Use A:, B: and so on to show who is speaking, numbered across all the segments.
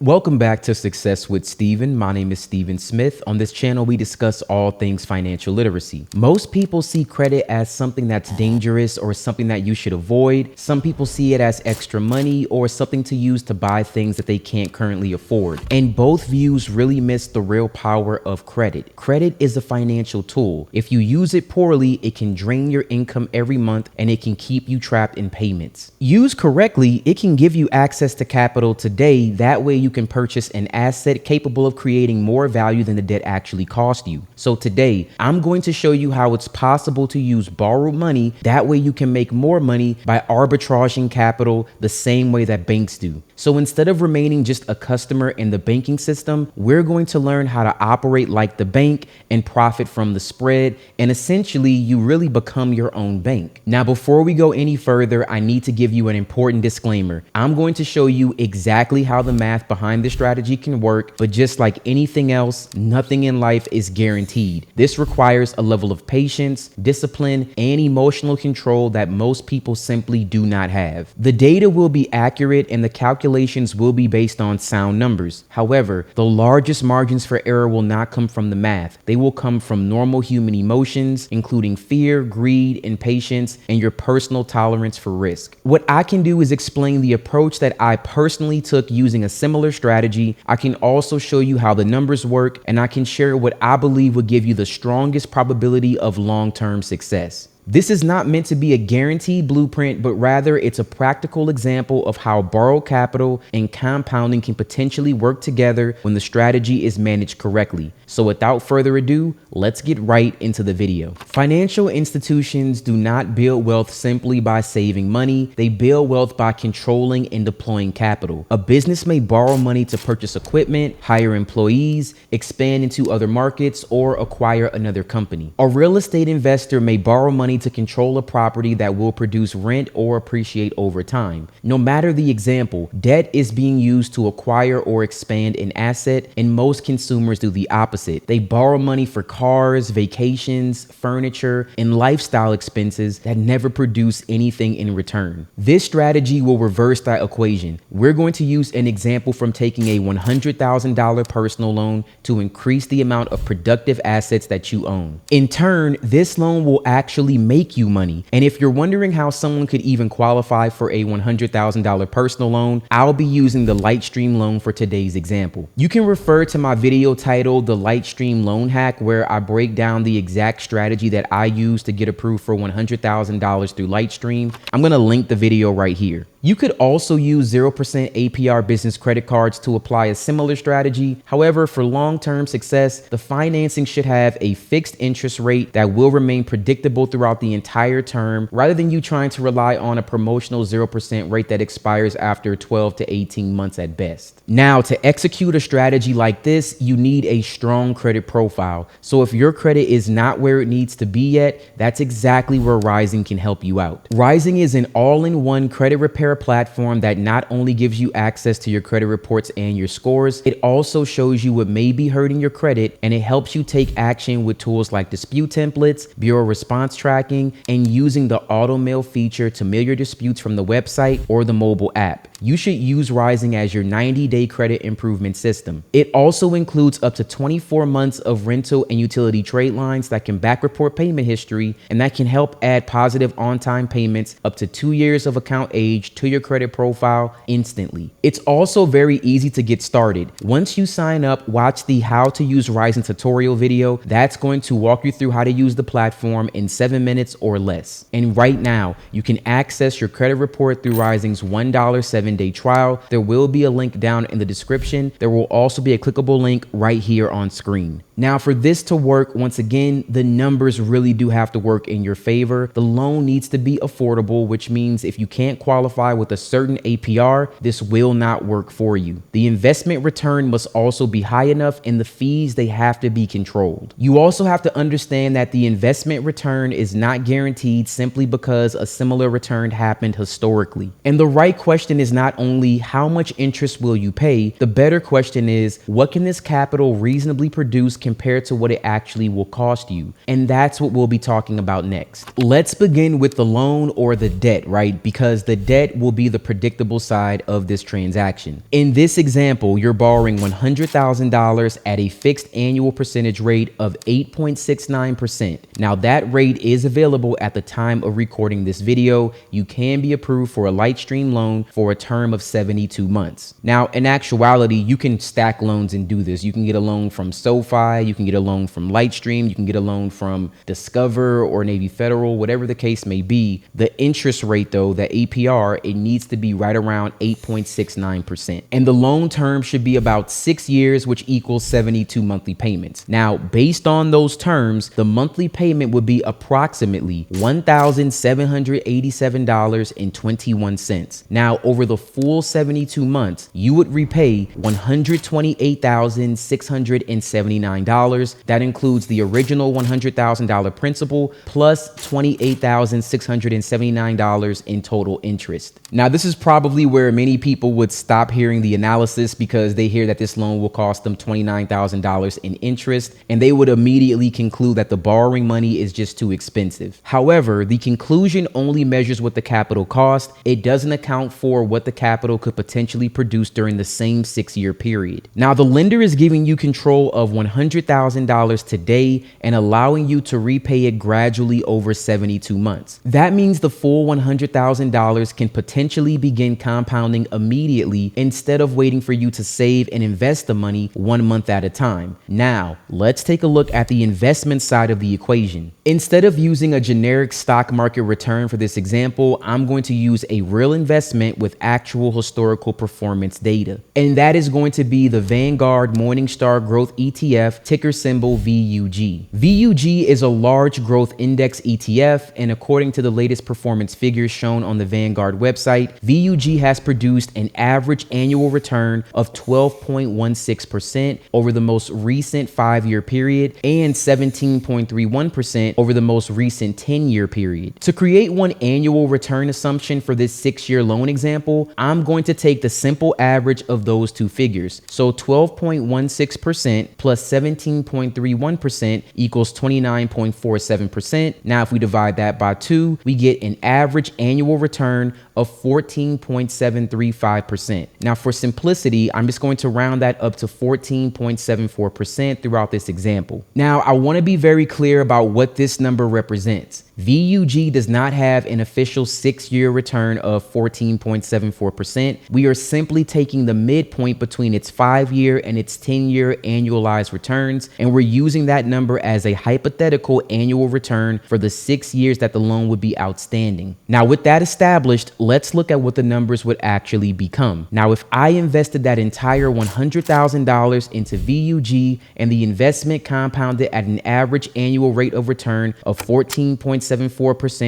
A: Welcome back to Success with Steven. My name is Steven Smith. On this channel, we discuss all things financial literacy. Most people see credit as something that's dangerous or something that you should avoid. Some people see it as extra money or something to use to buy things that they can't currently afford. And both views really miss the real power of credit. Credit is a financial tool. If you use it poorly, it can drain your income every month and it can keep you trapped in payments. Used correctly, it can give you access to capital today. That way you can purchase an asset capable of creating more value than the debt actually cost you. So today, I'm going to show you how it's possible to use borrowed money. That way you can make more money by arbitraging capital the same way that banks do. So instead of remaining just a customer in the banking system, we're going to learn how to operate like the bank and profit from the spread. And essentially, you really become your own bank. Now, before we go any further, I need to give you an important disclaimer. I'm going to show you exactly how the math behind this strategy can work, but just like anything else, nothing in life is guaranteed. This requires a level of patience, discipline, and emotional control that most people simply do not have. The data will be accurate and the calculations will be based on sound numbers. However, the largest margins for error will not come from the math. They will come from normal human emotions, including fear, greed, impatience, and your personal tolerance for risk. What I can do is explain the approach that I personally took using a similar strategy. I can also show you how the numbers work, and I can share what I believe would give you the strongest probability of long-term success. This is not meant to be a guaranteed blueprint, but rather it's a practical example of how borrowed capital and compounding can potentially work together when the strategy is managed correctly. So without further ado, let's get right into the video. Financial institutions do not build wealth simply by saving money. They build wealth by controlling and deploying capital. A business may borrow money to purchase equipment, hire employees, expand into other markets, or acquire another company. A real estate investor may borrow money to control a property that will produce rent or appreciate over time. No matter the example, debt is being used to acquire or expand an asset, and most consumers do the opposite. They borrow money for cars, vacations, furniture, and lifestyle expenses that never produce anything in return. This strategy will reverse that equation. We're going to use an example from taking a $100,000 personal loan to increase the amount of productive assets that you own. In turn, this loan will actually make you money. And if you're wondering how someone could even qualify for a $100,000 personal loan, I'll be using the Lightstream loan for today's example. You can refer to my video titled The Lightstream Loan Hack, where I break down the exact strategy that I use to get approved for $100,000 through Lightstream. I'm going to link the video right here. You could also use 0% APR business credit cards to apply a similar strategy. However, for long-term success, the financing should have a fixed interest rate that will remain predictable throughout the entire term, rather than you trying to rely on a promotional 0% rate that expires after 12 to 18 months at best. Now, to execute a strategy like this, you need a strong credit profile. So if your credit is not where it needs to be yet, that's exactly where Rising can help you out. Rising is an all-in-one credit repair platform that not only gives you access to your credit reports and your scores, it also shows you what may be hurting your credit, and it helps you take action with tools like dispute templates, bureau response tracking, and using the auto mail feature to mail your disputes from the website or the mobile app. You should use Rising as your 90-day credit improvement system. It also includes up to 24 months of rental and utility trade lines that can back report payment history, and that can help add positive on-time payments up to 2 years of account age to your credit profile instantly. It's also very easy to get started. Once you sign up, watch the How to Use Rising tutorial video. That's going to walk you through how to use the platform in 7 minutes or less. And right now, you can access your credit report through Rising's $1 7-day trial. There will be a link down in the description. There will also be a clickable link right here on screen. Now, for this to work, once again, the numbers really do have to work in your favor. The loan needs to be affordable, which means if you can't qualify with a certain APR, this will not work for you. The investment return must also be high enough, and the fees, they have to be controlled. You also have to understand that the investment return is not guaranteed simply because a similar return happened historically. And the right question is not only how much interest will you pay, the better question is what can this capital reasonably produce compared to what it actually will cost you. And that's what we'll be talking about next. Let's begin with the loan or the debt, right? Because the debt debt will be the predictable side of this transaction. In this example, you're borrowing $100,000 at a fixed annual percentage rate of 8.69%. Now that rate is available at the time of recording this video. You can be approved for a Lightstream loan for a term of 72 months. Now, in actuality, you can stack loans and do this. You can get a loan from SoFi, you can get a loan from Lightstream, you can get a loan from Discover or Navy Federal, whatever the case may be. The interest rate though, the APR, it needs to be right around 8.69%. And the loan term should be about 6 years, which equals 72 monthly payments. Now, based on those terms, the monthly payment would be approximately $1,787.21. Now, over the full 72 months, you would repay $128,679. That includes the original $100,000 principal plus $28,679 in total interest. Now, this is probably where many people would stop hearing the analysis because they hear that this loan will cost them $29,000 in interest, and they would immediately conclude that the borrowing money is just too expensive. However, the conclusion only measures what the capital cost. It doesn't account for what the capital could potentially produce during the same 6-year period. Now, the lender is giving you control of $100,000 today and allowing you to repay it gradually over 72 months. That means the full $100,000 can potentially begin compounding immediately instead of waiting for you to save and invest the money 1 month at a time. Now, let's take a look at the investment side of the equation. Instead of using a generic stock market return for this example, I'm going to use a real investment with actual historical performance data. And that is going to be the Vanguard Morningstar Growth ETF, ticker symbol VUG. VUG is a large growth index ETF, and according to the latest performance figures shown on the Vanguard website, VUG has produced an average annual return of 12.16% over the most recent 5-year period and 17.31% over the most recent 10-year period. To create one annual return assumption for this 6-year loan example, I'm going to take the simple average of those two figures. So 12.16% plus 17.31% equals 29.47%. Now, if we divide that by 2, we get an average annual return of 14.735%. Now, for simplicity, I'm just going to round that up to 14.74% throughout this example. Now, I want to be very clear about what this number represents. VUG does not have an official 6-year return of 14.74%. We are simply taking the midpoint between its 5-year and its 10-year annualized returns, and we're using that number as a hypothetical annual return for the 6 years that the loan would be outstanding. Now, with that established, let's look at what the numbers would actually become. Now, if I invested that entire $100,000 into VUG and the investment compounded at an average annual rate of return of 14.74%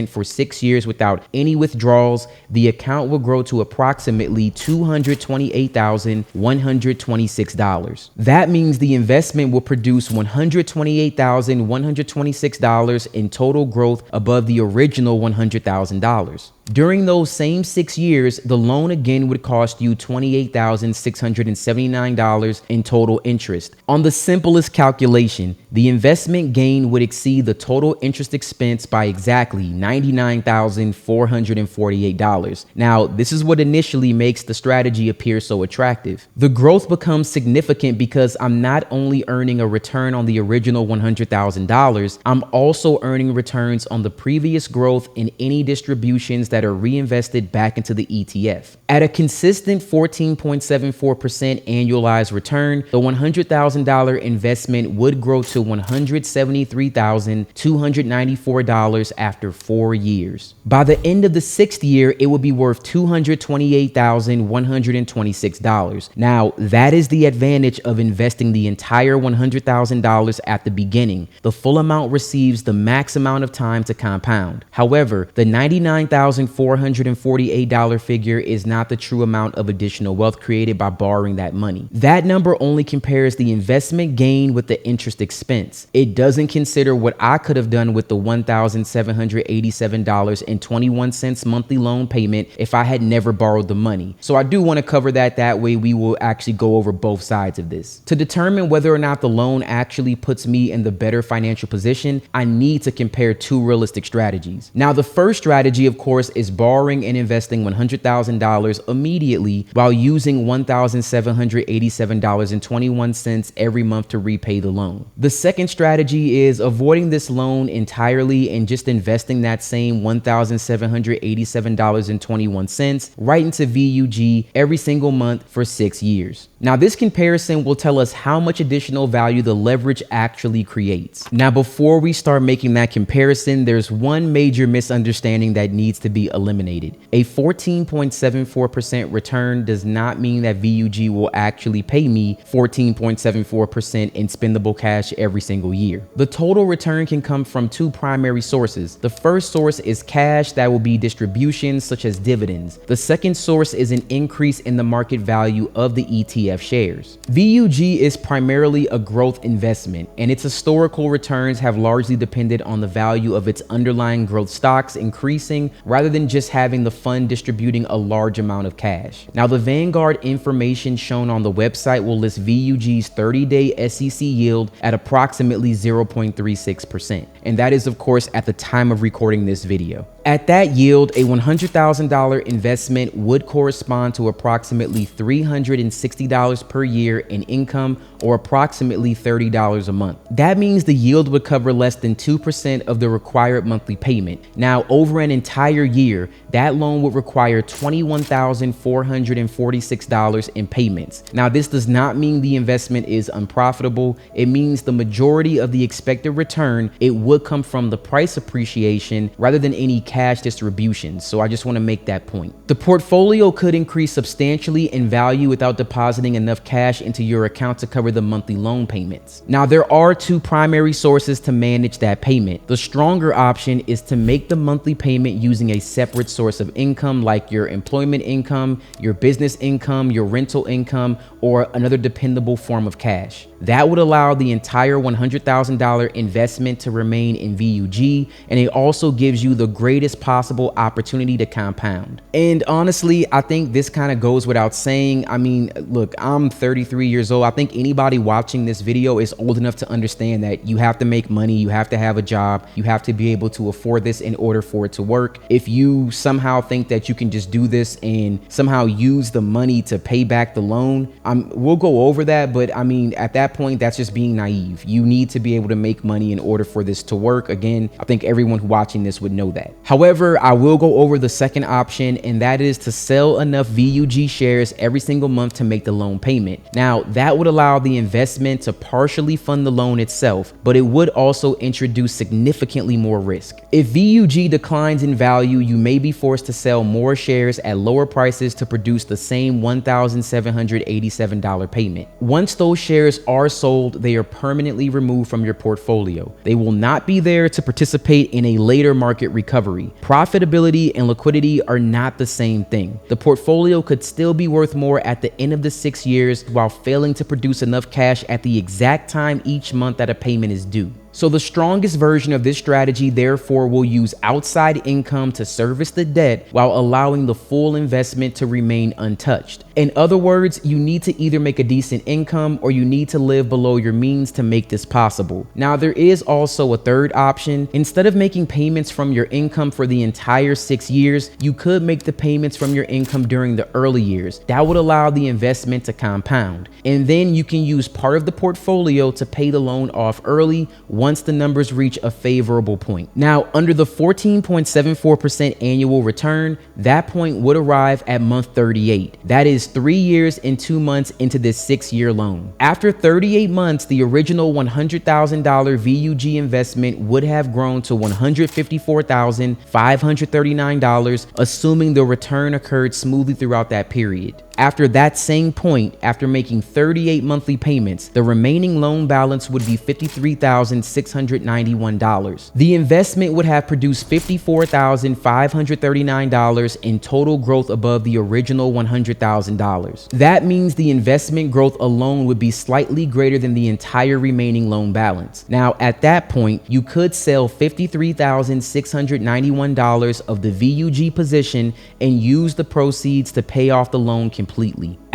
A: for 6 years without any withdrawals, the account will grow to approximately $228,126. That means the investment will produce $128,126 in total growth above the original $100,000. During those same 6 years, the loan again would cost you $28,679 in total interest. On the simplest calculation, the investment gain would exceed the total interest expense by exactly $99,448. Now, this is what initially makes the strategy appear so attractive. The growth becomes significant because I'm not only earning a return on the original $100,000, I'm also earning returns on the previous growth in any distributions that are reinvested back into the ETF. At a consistent 14.74% annualized return, the $100,000 investment would grow to $173,294 after 4 years. By the end of the 6th year, it would be worth $228,126. Now, that is the advantage of investing the entire $100,000 at the beginning. The full amount receives the max amount of time to compound. However, the $99,448 figure is not the true amount of additional wealth created by borrowing that money. That number only compares the investment gain with the interest expense. It doesn't consider what I could have done with the $1,787.21 monthly loan payment if I had never borrowed the money. So I do want to cover that. That way we will actually go over both sides of this. To determine whether or not the loan actually puts me in the better financial position, I need to compare two realistic strategies. Now, the first strategy, of course, is borrowing and investing $100,000 immediately while using $1,787.21 every month to repay the loan. The second strategy is avoiding this loan entirely and just investing that same $1,787.21 right into VUG every single month for 6 years. Now, this comparison will tell us how much additional value the leverage actually creates. Now, before we start making that comparison, there's one major misunderstanding that needs to be eliminated. A 14.74% return does not mean that VUG will actually pay me 14.74% in spendable cash every single year. The total return can come from two primary sources. The first source is cash that will be distributions such as dividends. The second source is an increase in the market value of the ETF shares. VUG is primarily a growth investment, and its historical returns have largely depended on the value of its underlying growth stocks increasing rather than just having the fund distributing a large amount of cash. Now, the Vanguard information shown on the website will list VUG's 30-day SEC yield at approximately 0.36%, and that is, of course, at the time of recording this video. At that yield, a $100,000 investment would correspond to approximately $360 per year in income, or approximately $30 a month. That means the yield would cover less than 2% of the required monthly payment. Now, over an entire year, that loan would require $21,446 in payments. Now, this does not mean the investment is unprofitable. It means the majority of the expected return, it would come from the price appreciation rather than any cash distributions. So I just want to make that point. The portfolio could increase substantially in value without depositing enough cash into your account to cover the monthly loan payments. Now, there are two primary sources to manage that payment. The stronger option is to make the monthly payment using a separate source of income, like your employment income, your business income, your rental income, or another dependable form of cash. That would allow the entire $100,000 investment to remain in VUG, and it also gives you the greatest possible opportunity to compound. And honestly, I think this kind of goes without saying. I mean, look, I'm 33 years old. I think anybody watching this video is old enough to understand that you have to make money, you have to have a job, you have to be able to afford this in order for it to work. If you somehow think that you can just do this and somehow use the money to pay back the loan, we'll go over that, but I mean, at that point, that's just being naive. You need to be able to make money in order for this to work. Again, I think everyone watching this would know that. However, I will go over the second option, and that is to sell enough VUG shares every single month to make the loan payment. Now, that would allow the investment to partially fund the loan itself, but it would also introduce significantly more risk. If VUG declines in value, you may be forced to sell more shares at lower prices to produce the same $1,787 payment. Once those shares are sold, they are permanently removed from your portfolio. They will not be there to participate in a later market recovery. Profitability and liquidity are not the same thing. The portfolio could still be worth more at the end of the 6 years while failing to produce enough cash at the exact time each month that a payment is due. So the strongest version of this strategy, therefore, will use outside income to service the debt while allowing the full investment to remain untouched. In other words, you need to either make a decent income or you need to live below your means to make this possible. Now, there is also a third option. Instead of making payments from your income for the entire 6 years, you could make the payments from your income during the early years. That would allow the investment to compound. And then you can use part of the portfolio to pay the loan off early once the numbers reach a favorable point. Now, under the 14.74% annual return, that point would arrive at month 38. That is 3 years and 2 months into this 6-year loan. After 38 months, the original $100,000 VUG investment would have grown to $154,539, assuming the return occurred smoothly throughout that period. After that same point, after making 38 monthly payments, the remaining loan balance would be $53,691. The investment would have produced $54,539 in total growth above the original $100,000. That means the investment growth alone would be slightly greater than the entire remaining loan balance. Now, at that point, you could sell $53,691 of the VUG position and use the proceeds to pay off the loan completely.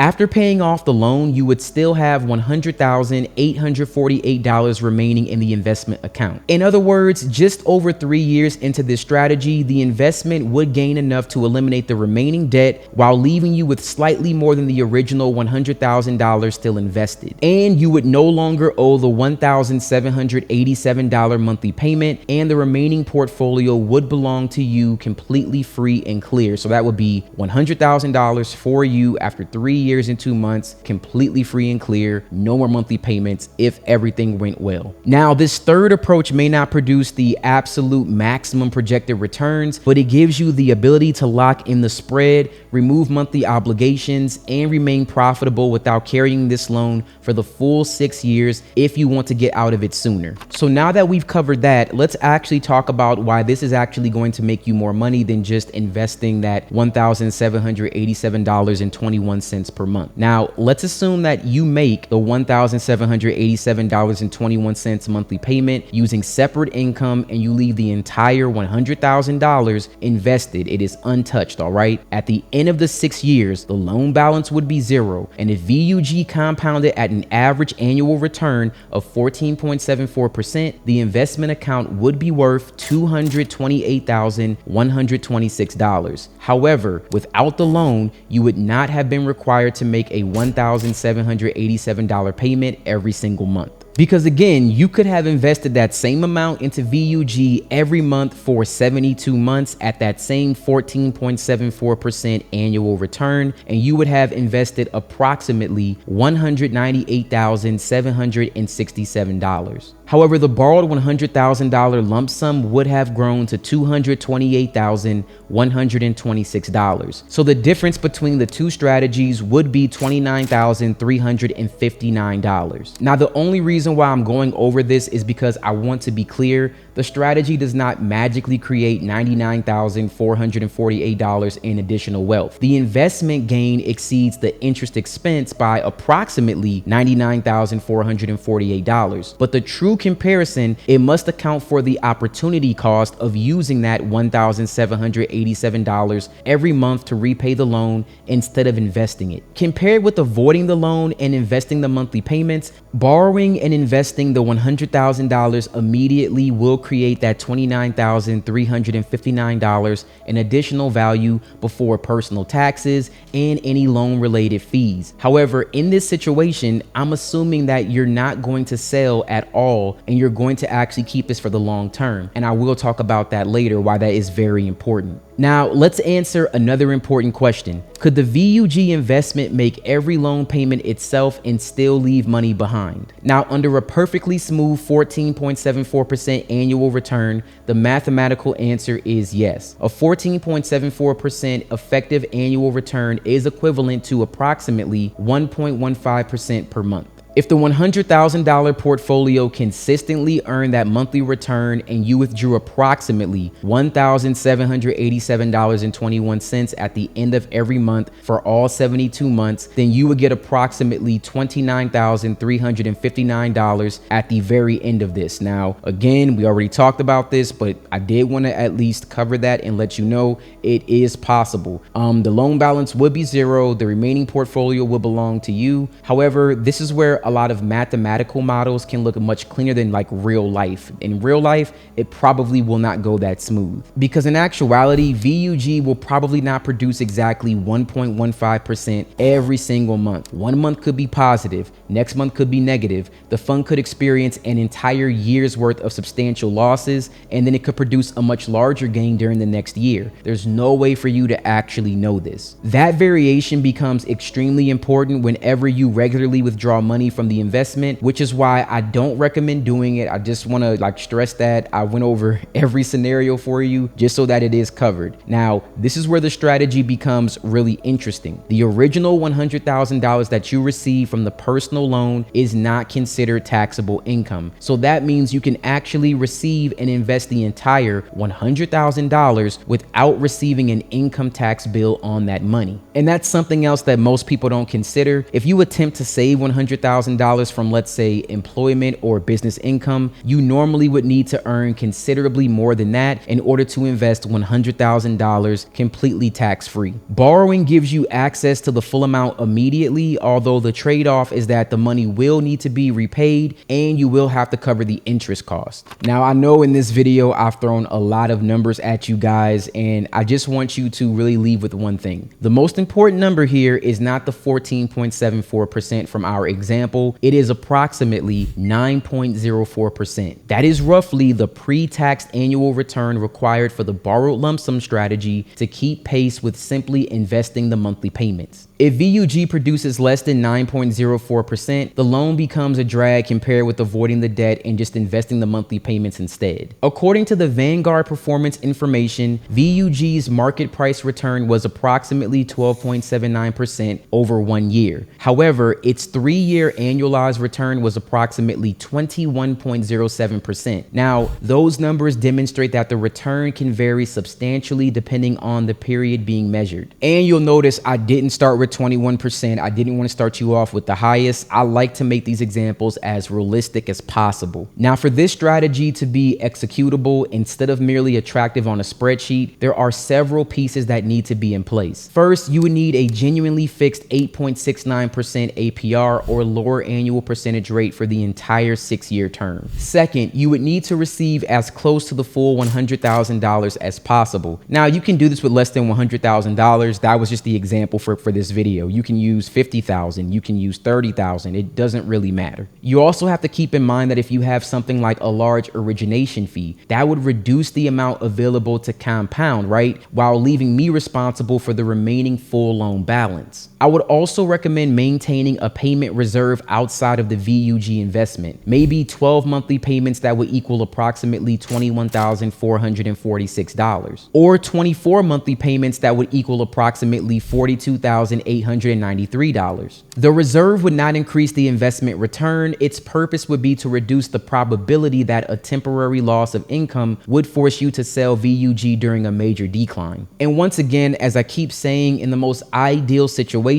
A: After paying off the loan, you would still have $100,848 remaining in the investment account. In other words, just over 3 years into this strategy, the investment would gain enough to eliminate the remaining debt while leaving you with slightly more than the original $100,000 still invested. And you would no longer owe the $1,787 monthly payment, and the remaining portfolio would belong to you completely free and clear. So that would be $100,000 for you after 3 years and 2 months, completely free and clear, no more monthly payments if everything went well. Now, this third approach may not produce the absolute maximum projected returns, but it gives you the ability to lock in the spread, remove monthly obligations, and remain profitable without carrying this loan for the full 6 years if you want to get out of it sooner. So now that we've covered that, let's actually talk about why this is actually going to make you more money than just investing that $1,787.21 per month. Now, let's assume that you make the $1,787.21 monthly payment using separate income and you leave the entire $100,000 invested. It is untouched, all right? At the end of the 6 years, the loan balance would be zero. And if VUG compounded at an average annual return of 14.74%, the investment account would be worth $228,126. However, without the loan, you would not have been required to make a $1,787 payment every single month. Because again, you could have invested that same amount into VUG every month for 72 months at that same 14.74% annual return, and you would have invested approximately $198,767. However, the borrowed $100,000 lump sum would have grown to $228,126. So the difference between the two strategies would be $29,359. Now, the only reason why I'm going over this is because I want to be clear. The strategy does not magically create $99,448 in additional wealth. The investment gain exceeds the interest expense by approximately $99,448. But the true comparison, it must account for the opportunity cost of using that $1,787 every month to repay the loan instead of investing it. Compared with avoiding the loan and investing the monthly payments, borrowing and investing the $100,000 immediately will create that $29,359 in additional value before personal taxes and any loan related fees. However, in this situation, I'm assuming that you're not going to sell at all and you're going to actually keep this for the long term. And I will talk about that later, why that is very important. Now, let's answer another important question. Could the VUG investment make every loan payment itself and still leave money behind? Now, under a perfectly smooth 14.74% annual return, the mathematical answer is yes. A 14.74% effective annual return is equivalent to approximately 1.15% per month. If the $100,000 portfolio consistently earned that monthly return and you withdrew approximately $1,787.21 at the end of every month for all 72 months, then you would get approximately $29,359 at the very end of this. Now, again, we already talked about this, but I did want to at least cover that and let you know it is possible. The loan balance would be zero. The remaining portfolio will belong to you. However, this is where a lot of mathematical models can look much cleaner than like real life. In real life, it probably will not go that smooth because in actuality, VUG will probably not produce exactly 1.15% every single month. One month could be positive, next month could be negative. The fund could experience an entire year's worth of substantial losses, and then it could produce a much larger gain during the next year. There's no way for you to actually know this. That variation becomes extremely important whenever you regularly withdraw money from the investment, which is why I don't recommend doing it. I just want to stress that I went over every scenario for you just so that it is covered. Now, this is where the strategy becomes really interesting. The original $100,000 that you receive from the personal loan is not considered taxable income. So that means you can actually receive and invest the entire $100,000 without receiving an income tax bill on that money. And that's something else that most people don't consider. If you attempt to save $100,000 $100,000 from, let's say, employment or business income, you normally would need to earn considerably more than that in order to invest $100,000 completely tax-free. Borrowing gives you access to the full amount immediately, although the trade-off is that the money will need to be repaid and you will have to cover the interest cost. Now, I know in this video I've thrown a lot of numbers at you guys, and I just want you to really leave with one thing. The most important number here is not the 14.74% from our example. It is approximately 9.04%. That is roughly the pre-tax annual return required for the borrowed lump sum strategy to keep pace with simply investing the monthly payments. If VUG produces less than 9.04%, the loan becomes a drag compared with avoiding the debt and just investing the monthly payments instead. According to the Vanguard performance information, VUG's market price return was approximately 12.79% over 1 year. However, its 3-year annualized return was approximately 21.07%. Now, those numbers demonstrate that the return can vary substantially depending on the period being measured. And you'll notice I didn't start with 21%. I didn't want to start you off with the highest. I like to make these examples as realistic as possible. Now, for this strategy to be executable instead of merely attractive on a spreadsheet, there are several pieces that need to be in place. First, you would need a genuinely fixed 8.69% APR or lower annual percentage rate for the entire 6-year term. Second, you would need to receive as close to the full $100,000 as possible. Now, you can do this with less than $100,000. That was just the example for this video. You can use $50,000, you can use $30,000. It doesn't really matter. You also have to keep in mind that if you have something like a large origination fee, that would reduce the amount available to compound, right? While leaving me responsible for the remaining full loan balance. I would also recommend maintaining a payment reserve outside of the VUG investment, maybe 12 monthly payments that would equal approximately $21,446, or 24 monthly payments that would equal approximately $42,893. The reserve would not increase the investment return. Its purpose would be to reduce the probability that a temporary loss of income would force you to sell VUG during a major decline. And once again, as I keep saying, in the most ideal situation,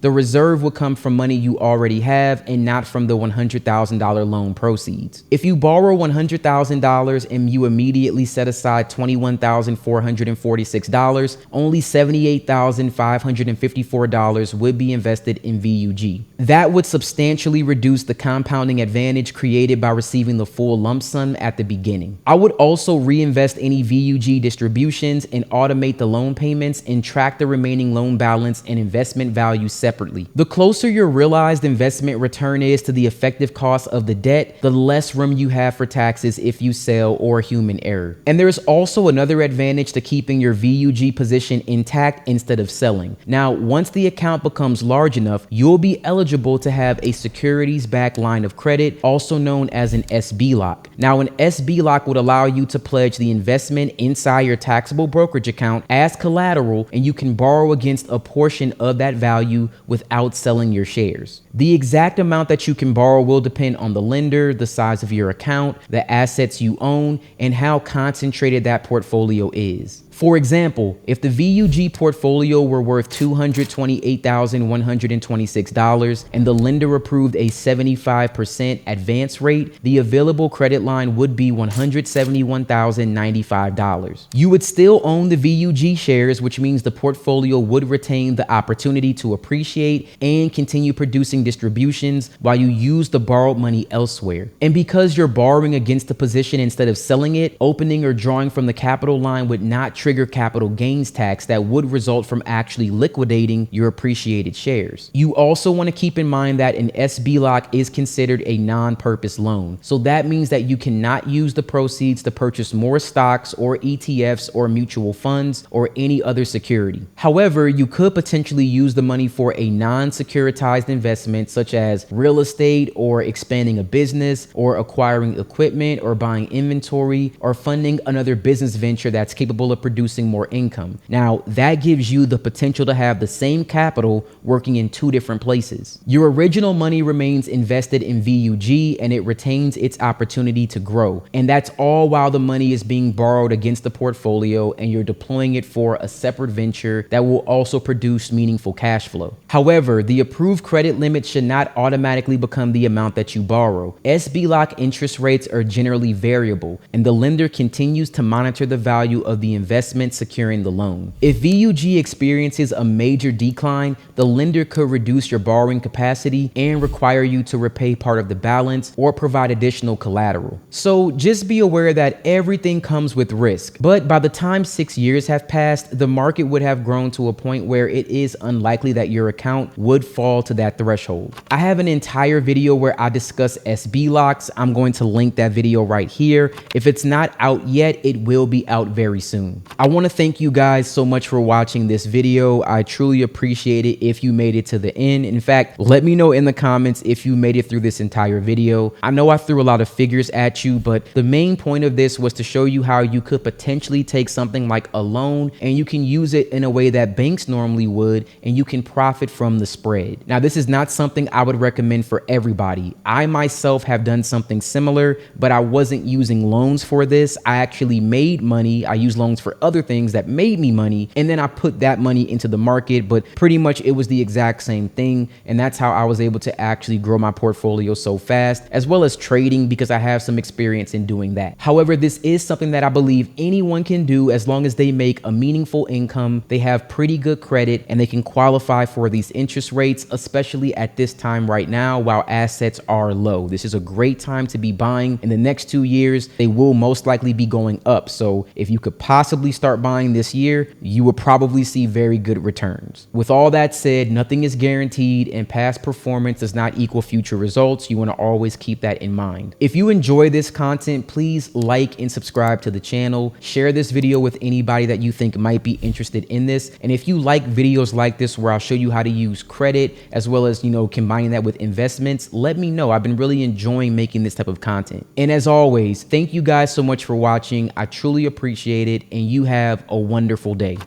A: the reserve would come from money you already have and not from the $100,000 loan proceeds. If you borrow $100,000 and you immediately set aside $21,446, only $78,554 would be invested in VUG. That would substantially reduce the compounding advantage created by receiving the full lump sum at the beginning. I would also reinvest any VUG distributions and automate the loan payments and track the remaining loan balance and investment value separately. The closer your realized investment return is to the effective cost of the debt, the less room you have for taxes if you sell or human error. And there's also another advantage to keeping your VUG position intact instead of selling. Now, once the account becomes large enough, you'll be eligible to have a securities-backed line of credit, also known as an SB lock. Now, an SB lock would allow you to pledge the investment inside your taxable brokerage account as collateral, and you can borrow against a portion of that value without selling your shares. The exact amount that you can borrow will depend on the lender, the size of your account, the assets you own, and how concentrated that portfolio is. For example, if the VUG portfolio were worth $228,126 and the lender approved a 75% advance rate, the available credit line would be $171,095. You would still own the VUG shares, which means the portfolio would retain the opportunity to appreciate and continue producing distributions while you use the borrowed money elsewhere. And because you're borrowing against the position instead of selling it, opening or drawing from the capital line would not trigger capital gains tax that would result from actually liquidating your appreciated shares. You also want to keep in mind that an SB lock is considered a non-purpose loan. So that means that you cannot use the proceeds to purchase more stocks or ETFs or mutual funds or any other security. However, you could potentially use the money for a non-securitized investment such as real estate or expanding a business or acquiring equipment or buying inventory or funding another business venture that's capable of producing producing more income. Now, that gives you the potential to have the same capital working in two different places. Your original money remains invested in VUG and it retains its opportunity to grow. And that's all while the money is being borrowed against the portfolio and you're deploying it for a separate venture that will also produce meaningful cash flow. However, the approved credit limit should not automatically become the amount that you borrow. SBLOC interest rates are generally variable, and the lender continues to monitor the value of the investment securing the loan. If VUG experiences a major decline, the lender could reduce your borrowing capacity and require you to repay part of the balance or provide additional collateral. So just be aware that everything comes with risk. But by the time 6 years have passed, the market would have grown to a point where it is unlikely that your account would fall to that threshold. I have an entire video where I discuss SBLOCs. I'm going to link that video right here. If it's not out yet, it will be out very soon. I want to thank you guys so much for watching this video. I truly appreciate it if you made it to the end. In fact, let me know in the comments if you made it through this entire video. I know I threw a lot of figures at you, but the main point of this was to show you how you could potentially take something like a loan and you can use it in a way that banks normally would, and you can profit from the spread. Now, this is not something I would recommend for everybody. I myself have done something similar, but I wasn't using loans for this. I actually made money. I used loans for other things that made me money, and then I put that money into the market, but pretty much it was the exact same thing. And that's how I was able to actually grow my portfolio so fast, as well as trading, because I have some experience in doing that. However, this is something that I believe anyone can do as long as they make a meaningful income, they have pretty good credit, and they can qualify for these interest rates, especially at this time right now while assets are low. This is a great time to be buying. In the next 2 years, they will most likely be going up. So if you could possibly start buying this year, you will probably see very good returns. With all that said, nothing is guaranteed and past performance does not equal future results. You want to always keep that in mind. If you enjoy this content, please like and subscribe to the channel. Share this video with anybody that you think might be interested in this. And if you like videos like this where I'll show you how to use credit as well as, combining that with investments, let me know. I've been really enjoying making this type of content. And as always, thank you guys so much for watching. I truly appreciate it, and you have a wonderful day.